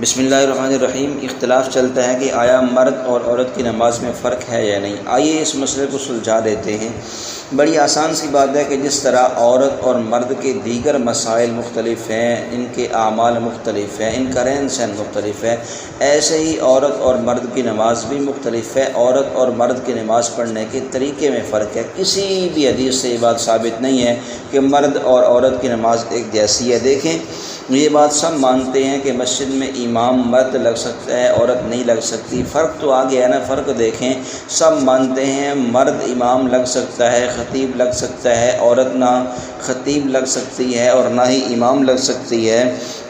بسم اللہ الرحمن الرحیم۔ اختلاف چلتا ہے کہ آیا مرد اور عورت کی نماز میں فرق ہے یا نہیں۔ آئیے اس مسئلے کو سلجھا دیتے ہیں۔ بڑی آسان سی بات ہے کہ جس طرح عورت اور مرد کے دیگر مسائل مختلف ہیں، ان کے اعمال مختلف ہیں، ان کا رہن سہن مختلف ہے، ایسے ہی عورت اور مرد کی نماز بھی مختلف ہے۔ عورت اور مرد کی نماز پڑھنے کے طریقے میں فرق ہے۔ کسی بھی حدیث سے یہ بات ثابت نہیں ہے کہ مرد اور عورت کی نماز ایک جیسی ہے۔ دیکھیں، یہ بات سب مانتے ہیں کہ مسجد میں امام مرد لگ سکتا ہے، عورت نہیں لگ سکتی۔ فرق تو آ گیا ہے نا، فرق دیکھیں۔ سب مانتے ہیں مرد امام لگ سکتا ہے، خطیب لگ سکتا ہے، عورت نہ خطیب لگ سکتی ہے اور نہ ہی امام لگ سکتی ہے۔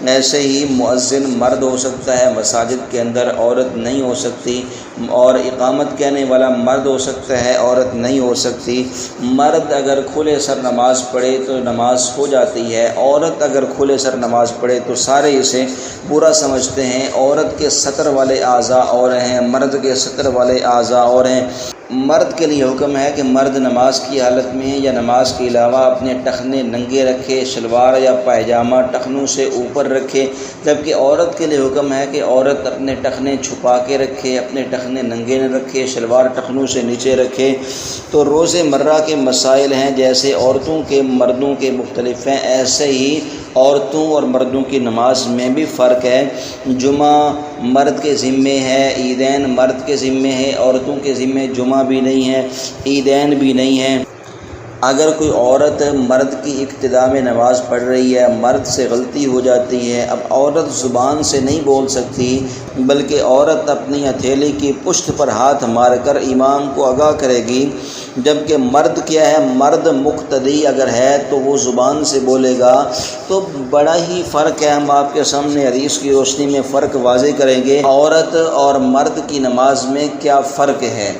ایسے ہی مؤذن مرد ہو سکتا ہے مساجد کے اندر، عورت نہیں ہو سکتی، اور اقامت کہنے والا مرد ہو سکتا ہے، عورت نہیں ہو سکتی۔ مرد اگر کھلے سر نماز پڑھے تو نماز ہو جاتی ہے، عورت اگر کھلے سر نماز پڑھے تو سارے اسے برا سمجھتے ہیں۔ عورت کے سطر والے اعضاء اور ہیں، مرد کے سطر والے اعضاء اور ہیں۔ مرد کے لیے حکم ہے کہ مرد نماز کی حالت میں یا نماز کے علاوہ اپنے ٹخنے ننگے رکھے، شلوار یا پائجامہ ٹخنوں سے اوپر رکھے، جبکہ عورت کے لیے حکم ہے کہ عورت اپنے ٹخنے چھپا کے رکھے، اپنے ٹخنے ننگے نہ رکھے، شلوار ٹخنوں سے نیچے رکھے۔ تو روز مرہ کے مسائل ہیں، جیسے عورتوں کے مردوں کے مختلف ہیں، ایسے ہی عورتوں اور مردوں کی نماز میں بھی فرق ہے۔ جمعہ مرد کے ذمے ہے، عیدین مرد کے ذمے ہے، عورتوں کے ذمے جمعہ بھی نہیں ہے، عیدین بھی نہیں ہے۔ اگر کوئی عورت مرد کی ابتدا میں نماز پڑھ رہی ہے، مرد سے غلطی ہو جاتی ہے، اب عورت زبان سے نہیں بول سکتی، بلکہ عورت اپنی ہتھیلی کی پشت پر ہاتھ مار کر امام کو آگاہ کرے گی، جبکہ مرد کیا ہے، مرد مقتدی اگر ہے تو وہ زبان سے بولے گا۔ تو بڑا ہی فرق ہے، ہم آپ کے سامنے حدیث کی روشنی میں فرق واضح کریں گے۔ عورت اور مرد کی نماز میں کیا فرق ہے۔